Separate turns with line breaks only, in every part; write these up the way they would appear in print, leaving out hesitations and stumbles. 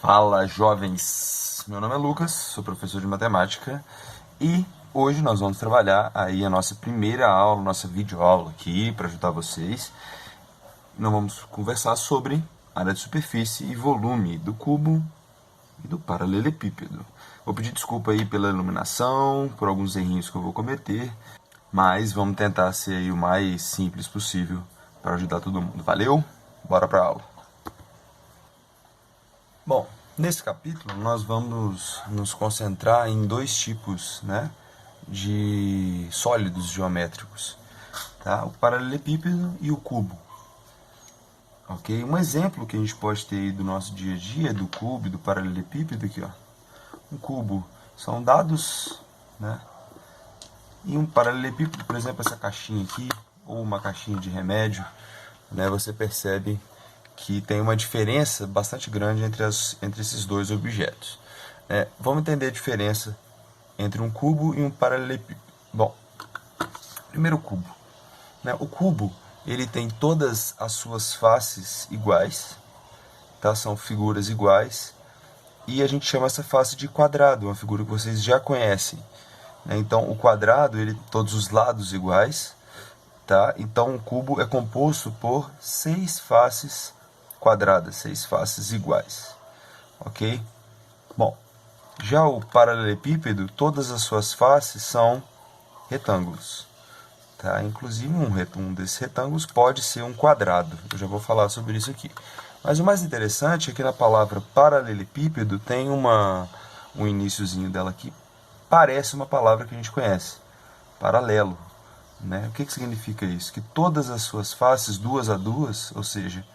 Fala, jovens! Meu nome é Lucas, sou professor de matemática e hoje nós vamos trabalhar aí a nossa primeira aula, nossa videoaula aqui para ajudar vocês. Nós vamos conversar sobre área de superfície e volume do cubo e do paralelepípedo. Vou pedir desculpa aí pela iluminação, por alguns errinhos que eu vou cometer, mas vamos tentar ser aí o mais simples possível para ajudar todo mundo. Valeu? Bora para a aula! Bom, nesse capítulo nós vamos nos concentrar em dois tipos, de sólidos geométricos, tá? O paralelepípedo e o cubo. Ok? Um exemplo que a gente pode ter aí do nosso dia a dia, do cubo e do paralelepípedo, aqui, ó. Um cubo são dados, né? E um paralelepípedo, por exemplo, essa caixinha aqui, ou uma caixinha de remédio, né? Você percebe que tem uma diferença bastante grande entre esses dois objetos. Vamos entender a diferença entre um cubo e um paralelepípedo. Bom, primeiro o cubo. O cubo ele tem todas as suas faces iguais, tá? São figuras iguais, e a gente chama essa face de quadrado, uma figura que vocês já conhecem. Então, o quadrado, ele todos os lados iguais, tá? Então, o cubo é composto por 6 faces quadradas, 6 faces iguais, ok? Bom, já o paralelepípedo, todas as suas faces são retângulos, tá? Inclusive um desses retângulos pode ser um quadrado, eu já vou falar sobre isso aqui. Mas o mais interessante é que na palavra paralelepípedo tem um iniciozinho dela aqui, parece uma palavra que a gente conhece, paralelo, né? O que significa isso? Que todas as suas faces, duas a duas, ou seja,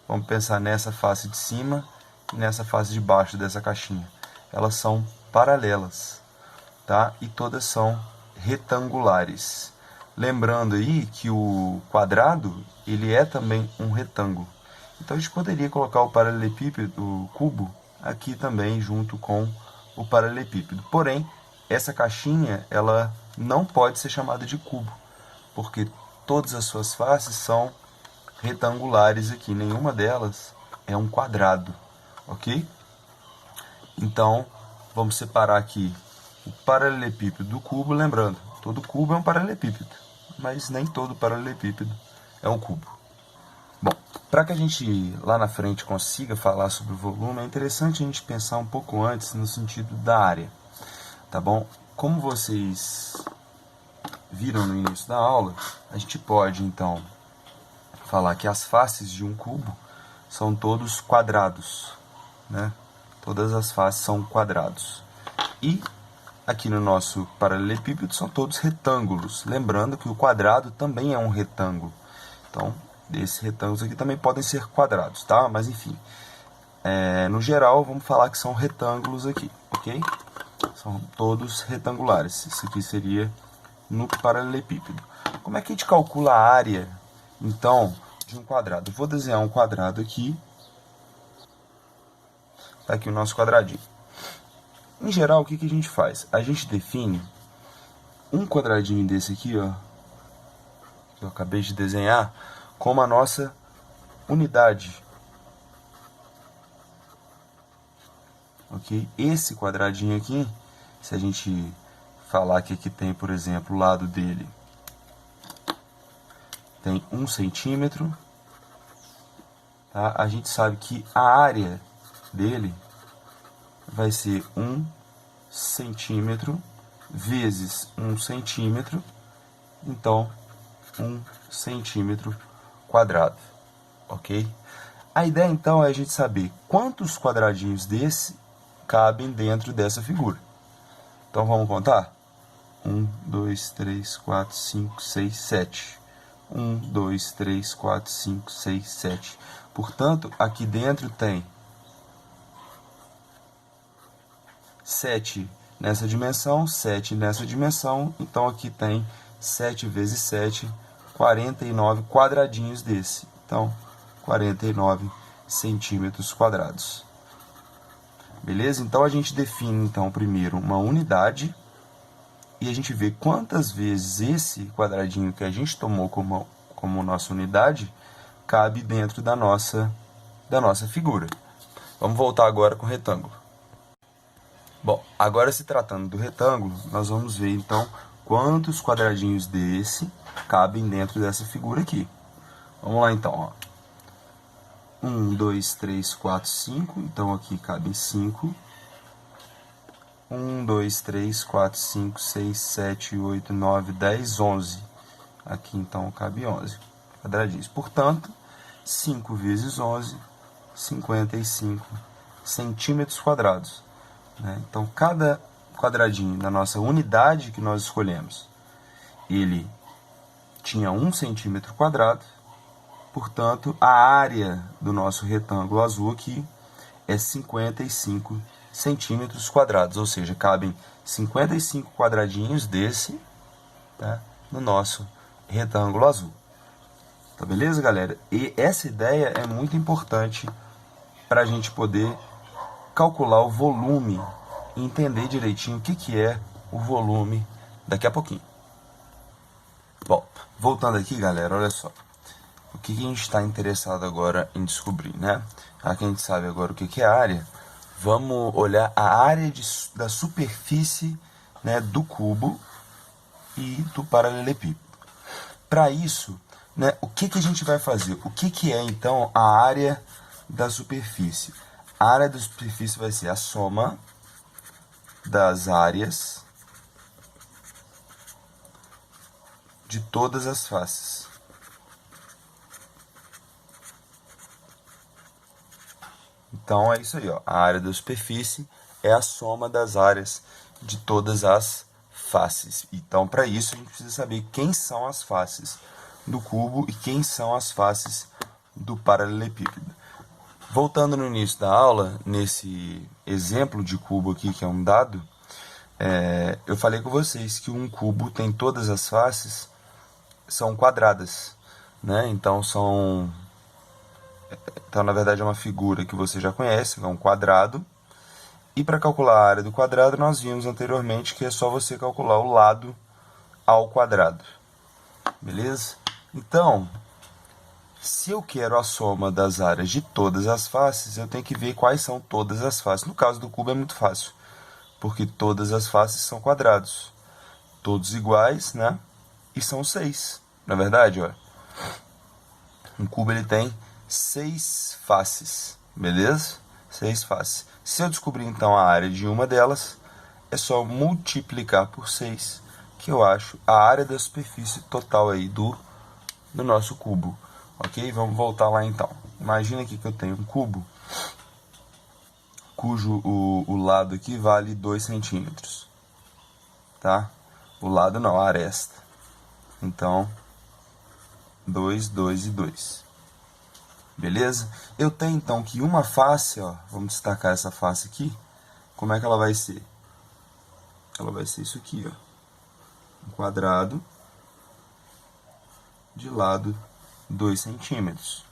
vamos pensar nessa face de cima e nessa face de baixo dessa caixinha. Elas são paralelas, tá? E todas são retangulares. Lembrando aí que o quadrado, ele é também um retângulo. Então a gente poderia colocar o paralelepípedo, o cubo, aqui também junto com o paralelepípedo. Porém, essa caixinha, ela não pode ser chamada de cubo, porque todas as suas faces são retangulares aqui, nenhuma delas é um quadrado, ok? Então, vamos separar aqui o paralelepípedo do cubo, lembrando, todo cubo é um paralelepípedo, mas nem todo paralelepípedo é um cubo. Bom, para que a gente lá na frente consiga falar sobre o volume, é interessante a gente pensar um pouco antes no sentido da área, tá bom? Como vocês viram no início da aula, a gente pode então falar que as faces de um cubo são todos quadrados, né? Todas as faces são quadrados. E aqui no nosso paralelepípedo são todos retângulos. Lembrando que o quadrado também é um retângulo. Então, esses retângulos aqui também podem ser quadrados, tá? Mas enfim, no geral, vamos falar que são retângulos aqui, ok? São todos retangulares. Isso aqui seria no paralelepípedo. Como é que a gente calcula a área, então, de um quadrado? Eu vou desenhar um quadrado aqui. Está aqui o nosso quadradinho. Em geral, o que a gente faz? A gente define um quadradinho desse aqui, ó, que eu acabei de desenhar, como a nossa unidade. Ok? Esse quadradinho aqui, se a gente falar que aqui tem, por exemplo, o lado dele tem 1 centímetro, tá? A gente sabe que a área dele vai ser 1 centímetro vezes 1 centímetro, então 1 centímetro quadrado, ok? A ideia então é a gente saber quantos quadradinhos desse cabem dentro dessa figura. Então vamos contar? 1, 2, 3, 4, 5, 6, 7. 1, 2, 3, 4, 5, 6, 7. Portanto, aqui dentro tem 7 nessa dimensão, 7 nessa dimensão. Então, aqui tem 7 vezes 7, 49 quadradinhos desse. Então, 49 centímetros quadrados. Beleza? Então, a gente define, então, primeiro uma unidade. E a gente vê quantas vezes esse quadradinho que a gente tomou como nossa unidade cabe dentro da nossa figura. Vamos voltar agora com o retângulo. Bom, agora se tratando do retângulo, nós vamos ver então quantos quadradinhos desse cabem dentro dessa figura aqui. Vamos lá então, ó. 1, 2, 3, 4, 5. Então aqui cabem 5. 1, 2, 3, 4, 5, 6, 7, 8, 9, 10, 11. Aqui então cabe 11 quadradinhos. Portanto, 5 vezes 11, 55 centímetros quadrados. Então, cada quadradinho da nossa unidade que nós escolhemos, ele tinha 1 centímetro quadrado. Portanto, a área do nosso retângulo azul aqui é 55 centímetros quadrados. Ou seja, cabem 55 quadradinhos desse, tá, no nosso retângulo azul. Tá beleza, galera? E essa ideia é muito importante para a gente poder calcular o volume e entender direitinho o que é o volume daqui a pouquinho. Bom, voltando aqui, galera, olha só. O que a gente está interessado agora em descobrir, né? Já que a gente sabe agora o que é a área, vamos olhar a área da superfície, né, do cubo e do paralelepípedo. Para isso, né, o que a gente vai fazer? O que é, então, a área da superfície? A área da superfície vai ser a soma das áreas de todas as faces. Então, é isso aí, ó. A área da superfície é a soma das áreas de todas as faces. Então, para isso, a gente precisa saber quem são as faces do cubo e quem são as faces do paralelepípedo. Voltando no início da aula, nesse exemplo de cubo aqui, que é um dado, eu falei com vocês que um cubo tem todas as faces, são quadradas, né? Então, na verdade, é uma figura que você já conhece, é um quadrado. E para calcular a área do quadrado, nós vimos anteriormente que é só você calcular o lado ao quadrado. Beleza? Então, se eu quero a soma das áreas de todas as faces, eu tenho que ver quais são todas as faces. No caso do cubo é muito fácil, porque todas as faces são quadrados. Todos iguais, né? E são 6. Na verdade, ó, um cubo ele tem 6 faces, beleza? 6 faces. Se eu descobrir então a área de uma delas, é só multiplicar por 6, que eu acho a área da superfície total aí do nosso cubo. Ok? Vamos voltar lá então. Imagina aqui que eu tenho um cubo, cujo o lado aqui vale 2 centímetros. Tá? O lado não, a aresta. Então, 2, 2 e 2. Beleza? Eu tenho então que uma face, ó, vamos destacar essa face aqui. Como é que ela vai ser? Ela vai ser isso aqui, ó. Um quadrado de lado 2 centímetros.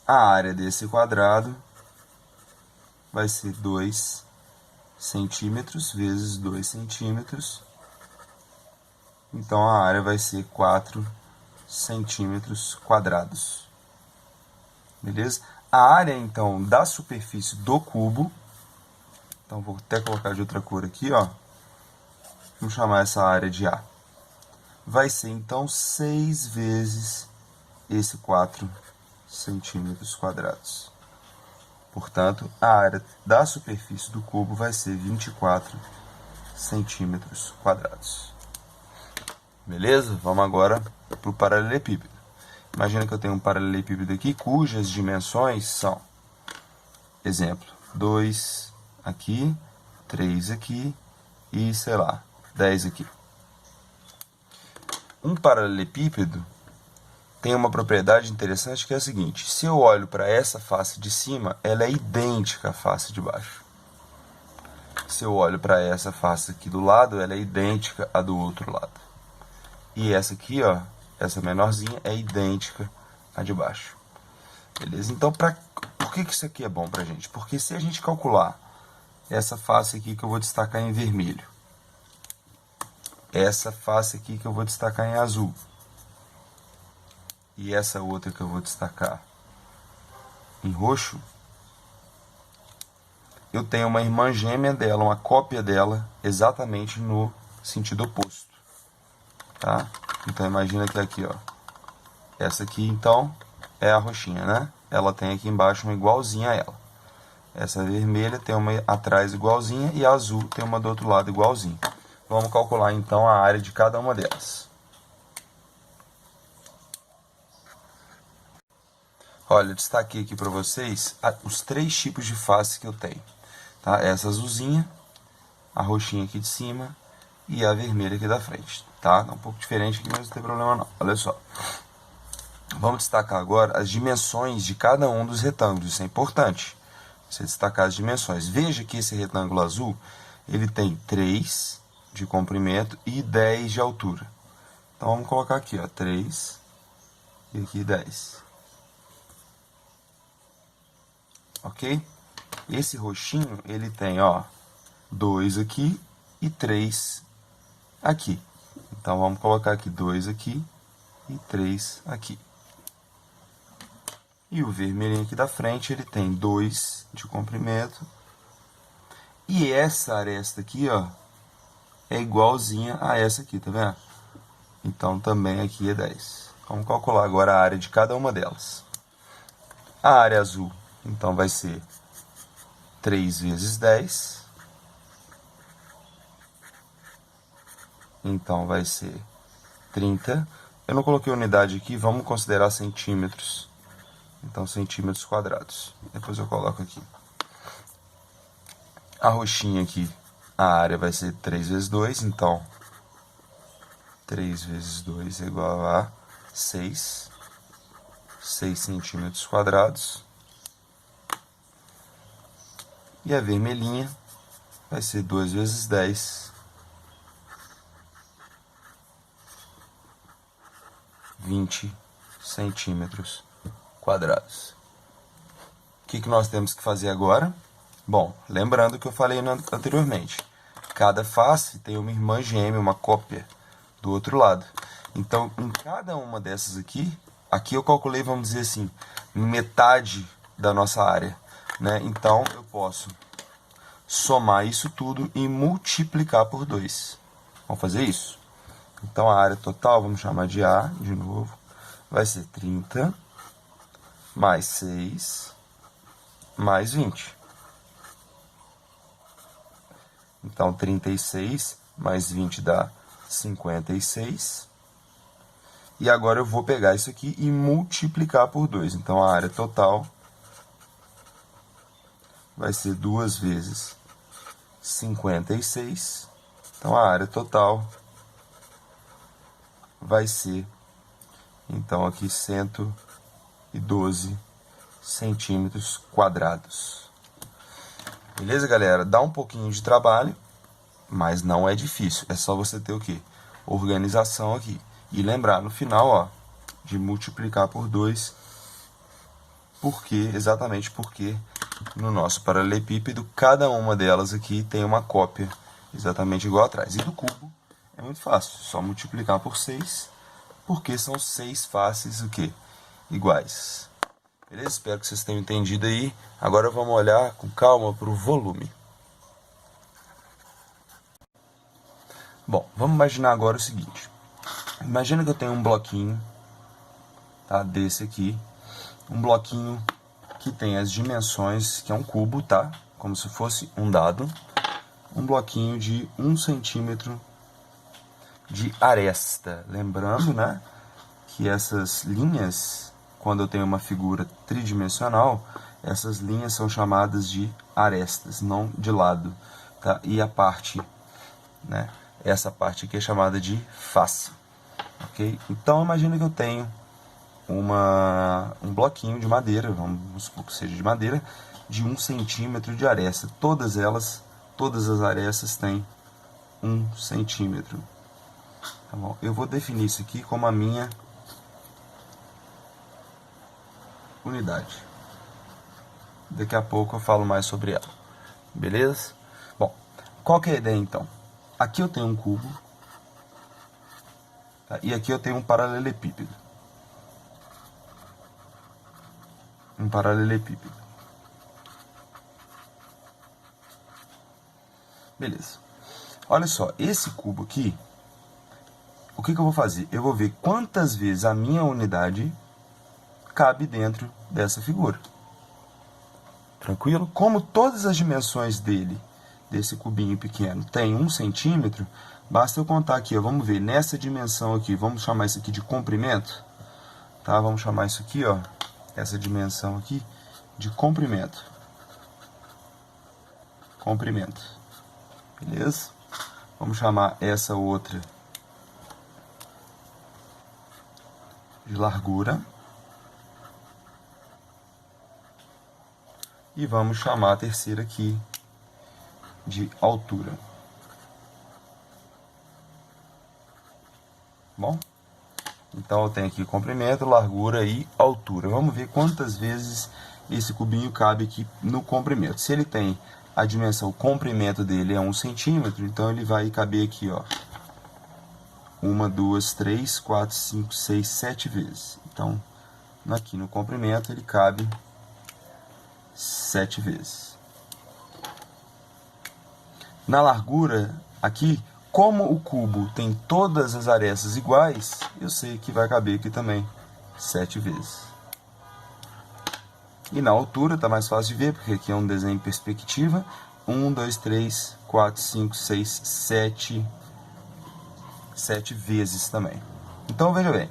A área desse quadrado vai ser 2 centímetros vezes 2 centímetros. Então, a área vai ser 4 centímetros quadrados. Beleza? A área, então, da superfície do cubo, então vou até colocar de outra cor aqui, ó. Vamos chamar essa área de A. Vai ser, então, 6 vezes esse 4 centímetros quadrados. Portanto, a área da superfície do cubo vai ser 24 centímetros quadrados. Beleza? Vamos agora para o paralelepípedo. Imagina que eu tenho um paralelepípedo aqui, cujas dimensões são, exemplo, 2 aqui, 3 aqui e, sei lá, 10 aqui. Um paralelepípedo tem uma propriedade interessante que é a seguinte: se eu olho para essa face de cima, ela é idêntica à face de baixo. Se eu olho para essa face aqui do lado, ela é idêntica à do outro lado. E essa aqui, ó, essa menorzinha, é idêntica à de baixo. Beleza? Então, por que isso aqui é bom pra gente? Porque se a gente calcular essa face aqui que eu vou destacar em vermelho, essa face aqui que eu vou destacar em azul, e essa outra que eu vou destacar em roxo, eu tenho uma irmã gêmea dela, uma cópia dela, exatamente no sentido oposto, tá? Então imagina que aqui, ó, essa aqui então é a roxinha, né? Ela tem aqui embaixo uma igualzinha a ela. Essa vermelha tem uma atrás igualzinha e a azul tem uma do outro lado igualzinha. Vamos calcular então a área de cada uma delas. Olha, eu destaquei aqui para vocês os 3 tipos de face que eu tenho. Tá? Essa azulzinha, a roxinha aqui de cima e a vermelha aqui da frente. Tá? Tá um pouco diferente aqui, mas não tem problema não. Olha só. Vamos destacar agora as dimensões de cada um dos retângulos. Isso é importante, você destacar as dimensões. Veja que esse retângulo azul, ele tem 3 de comprimento e 10 de altura. Então vamos colocar aqui, ó, 3 e aqui 10. Ok? Esse roxinho, ele tem, ó, 2 aqui e 3 aqui. Então vamos colocar aqui 2 aqui e 3 aqui. E o vermelhinho aqui da frente, ele tem 2 de comprimento. E essa aresta aqui, ó, é igualzinha a essa aqui, tá vendo? Então também aqui é 10. Vamos calcular agora a área de cada uma delas. A área azul, então, vai ser 3 vezes 10. Então vai ser 30. Eu não coloquei unidade aqui, vamos considerar centímetros. Então, centímetros quadrados. Depois eu coloco aqui. A roxinha aqui, a área vai ser 3 vezes 2. Então, 3 vezes 2 é igual a 6. 6 centímetros quadrados. E a vermelhinha vai ser 2 vezes 10. 20 centímetros quadrados. O que nós temos que fazer agora? Bom, lembrando que eu falei anteriormente, cada face tem uma irmã gêmea, uma cópia do outro lado. Então, em cada uma dessas aqui eu calculei, vamos dizer assim, metade da nossa área, né? Então, eu posso somar isso tudo e multiplicar por 2. Vamos fazer isso? Então, a área total, vamos chamar de A, de novo, vai ser 30 mais 6 mais 20. Então, 36 mais 20 dá 56. E agora eu vou pegar isso aqui e multiplicar por 2. Então, a área total vai ser 2 vezes 56. Então, a área total vai ser, então, aqui 112 centímetros quadrados. Beleza, galera? Dá um pouquinho de trabalho, mas não é difícil. É só você ter o quê? Organização aqui. E lembrar no final, ó, de multiplicar por 2. Exatamente porque no nosso paralelepípedo, cada uma delas aqui tem uma cópia exatamente igual atrás. E do cubo é muito fácil, só multiplicar por 6, porque são 6 faces o quê? Iguais. Beleza? Espero que vocês tenham entendido aí. Agora vamos olhar com calma para o volume. Bom, vamos imaginar agora o seguinte. Imagina que eu tenho um bloquinho, tá, desse aqui. Um bloquinho que tem as dimensões, que é um cubo, tá? Como se fosse um dado. Um bloquinho de 1 centímetro de aresta. Lembrando, né, que essas linhas, quando eu tenho uma figura tridimensional, essas linhas são chamadas de arestas, não de lado, tá? E a parte, né, essa parte aqui é chamada de face, ok? Então, imagina que eu tenho um bloquinho de madeira, vamos supor que seja de madeira, de 1 centímetro de aresta. Todas as arestas têm 1 centímetro. Tá bom? Eu vou definir isso aqui como a minha unidade. Daqui a pouco eu falo mais sobre ela. Beleza? Bom, qual que é a ideia então? Aqui eu tenho um cubo, tá? E aqui eu tenho um paralelepípedo. Um paralelepípedo. Beleza. Olha só, esse cubo aqui, o que eu vou fazer? Eu vou ver quantas vezes a minha unidade cabe dentro dessa figura. Tranquilo? Como todas as dimensões desse cubinho pequeno, tem 1 centímetro, basta eu contar aqui, ó, vamos ver, nessa dimensão aqui, vamos chamar isso aqui de comprimento, tá? Vamos chamar isso aqui, ó, essa dimensão aqui, de comprimento. Comprimento. Beleza? Vamos chamar essa outra de largura. E vamos chamar a terceira aqui de altura. Bom? Então eu tenho aqui comprimento, largura e altura. Vamos ver quantas vezes esse cubinho cabe aqui no comprimento. Se ele tem a dimensão, o comprimento dele é 1 centímetro, então ele vai caber aqui, ó. 1, 2, 3, 4, 5, 6, 7 vezes. Então, aqui no comprimento ele cabe 7 vezes. Na largura, aqui, como o cubo tem todas as arestas iguais, eu sei que vai caber aqui também 7 vezes. E na altura está mais fácil de ver, porque aqui é um desenho em perspectiva. 1, 2, 3, 4, 5, 6, 7 vezes também. Então, veja bem,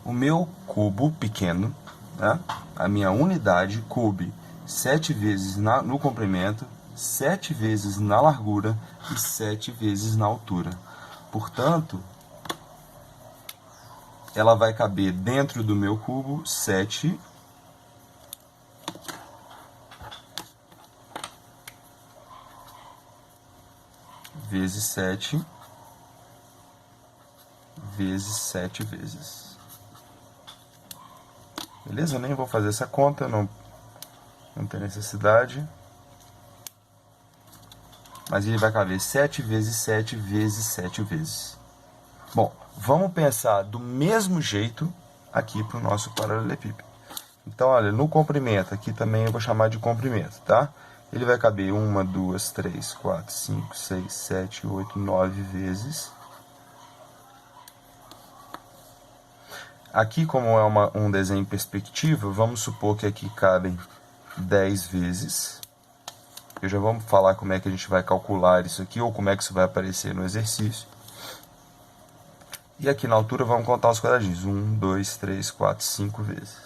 o meu cubo pequeno, né, a minha unidade, coube 7 vezes no comprimento, 7 vezes na largura e 7 vezes na altura. Portanto, ela vai caber dentro do meu cubo 7 vezes 7 vezes 7 vezes. Beleza? Eu nem vou fazer essa conta, não tem necessidade. Mas ele vai caber 7 vezes 7 vezes 7 vezes. Bom, vamos pensar do mesmo jeito aqui para o nosso paralelepípedo. Então, olha, no comprimento, aqui também eu vou chamar de comprimento, tá? Ele vai caber 1, 2, 3, 4, 5, 6, 7, 8, 9 vezes. Aqui, como é um desenho em perspectiva, vamos supor que aqui cabem 10 vezes. Eu já vamos falar como é que a gente vai calcular isso aqui, ou como é que isso vai aparecer no exercício. E aqui na altura vamos contar os quadradinhos. 1, 2, 3, 4, 5 vezes.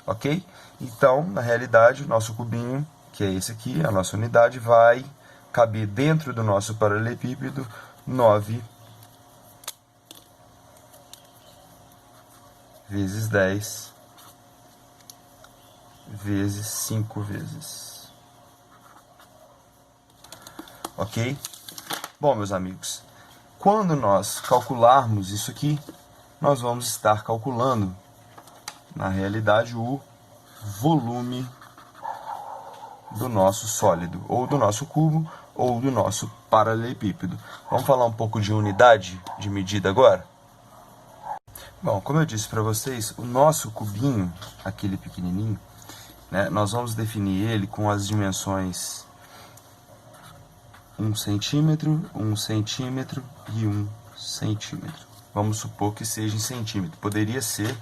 Ok? Então, na realidade, o nosso cubinho, que é esse aqui, a nossa unidade, vai caber dentro do nosso paralelepípedo 9 vezes 10 vezes 5 vezes. Ok? Bom, meus amigos, quando nós calcularmos isso aqui, nós vamos estar calculando, na realidade, o volume do nosso sólido, ou do nosso cubo, ou do nosso paralelepípedo. Vamos falar um pouco de unidade de medida agora? Bom, como eu disse para vocês, o nosso cubinho, aquele pequenininho, né, nós vamos definir ele com as dimensões 1 centímetro, 1 centímetro e 1 centímetro. Vamos supor que seja em centímetro. Poderia ser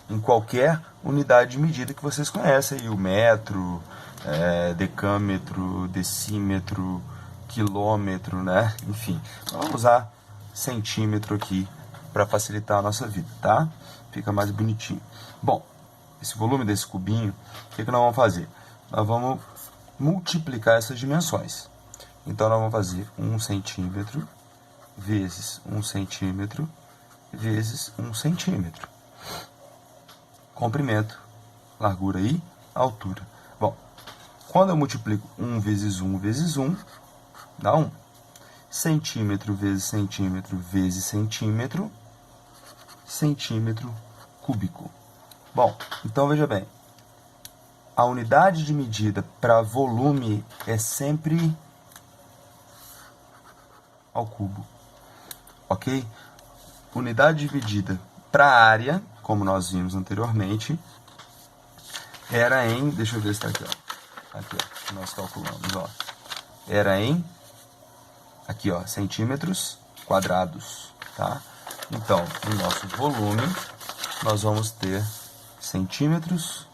em qualquer unidade de medida que vocês conhecem, aí, o metro, decâmetro, decímetro, quilômetro, né? Enfim, vamos usar centímetro aqui para facilitar a nossa vida, tá? Fica mais bonitinho. Bom, esse volume desse cubinho, o que nós vamos fazer? Nós vamos multiplicar essas dimensões. Então, nós vamos fazer 1 centímetro vezes 1 centímetro vezes 1 centímetro. Comprimento, largura e altura. Bom, quando eu multiplico 1 vezes 1 vezes 1, dá 1. Centímetro vezes centímetro vezes centímetro, centímetro cúbico. Bom, então veja bem, a unidade de medida para volume é sempre ao cubo, ok? Unidade de medida para área, como nós vimos anteriormente, era em, deixa eu ver se está aqui, ó, aqui, ó, que nós calculamos, ó, era em, aqui, ó, centímetros quadrados, tá? Então, no nosso volume, nós vamos ter centímetros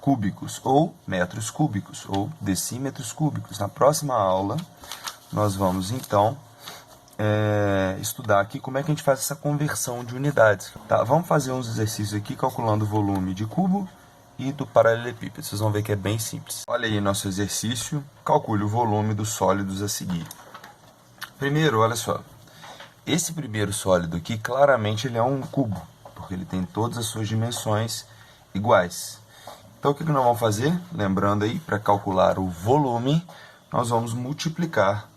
cúbicos, ou metros cúbicos, ou decímetros cúbicos. Na próxima aula, nós vamos, então, estudar aqui como é que a gente faz essa conversão de unidades. Tá? Vamos fazer uns exercícios aqui, calculando o volume de cubo e do paralelepípedo. Vocês vão ver que é bem simples. Olha aí nosso exercício. Calcule o volume dos sólidos a seguir. Primeiro, olha só. Esse primeiro sólido aqui, claramente ele é um cubo, porque ele tem todas as suas dimensões iguais. Então, o que nós vamos fazer? Lembrando aí, para calcular o volume, nós vamos multiplicar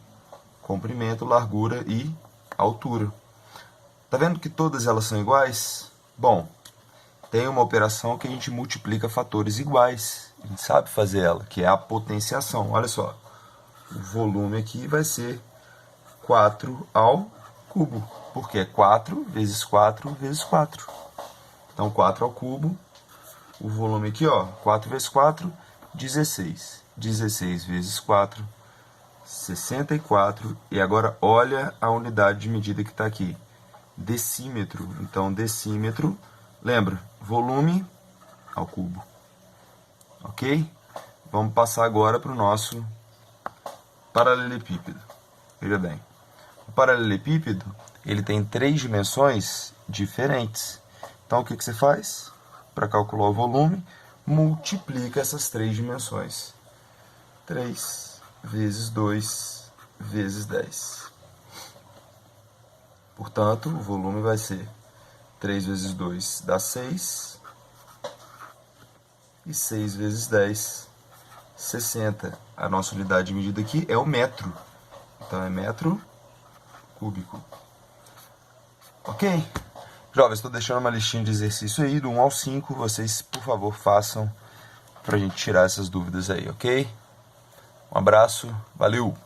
comprimento, largura e altura. Tá vendo que todas elas são iguais? Bom, tem uma operação que a gente multiplica fatores iguais. A gente sabe fazer ela, que é a potenciação. Olha só, o volume aqui vai ser 4 ao cubo, porque é 4 vezes 4 vezes 4. Então, 4 ao cubo, o volume aqui, ó, 4 vezes 4, 16. 16 vezes 4, 64. E agora, olha a unidade de medida que está aqui. Decímetro. Então, decímetro, lembra, volume ao cubo. Ok? Vamos passar agora para o nosso paralelepípedo. Veja bem. O paralelepípedo, ele tem 3 dimensões diferentes. Então, o que você faz? Para calcular o volume, multiplica essas 3 dimensões. 3 vezes 2 vezes 10. Portanto, o volume vai ser 3 vezes 2 dá 6. E 6 vezes 10, 60. A nossa unidade de medida aqui é o metro. Então, é metro cúbico. Ok? Jovens, estou deixando uma listinha de exercício aí, do 1 ao 5. Vocês, por favor, façam para a gente tirar essas dúvidas aí, ok? Um abraço, valeu!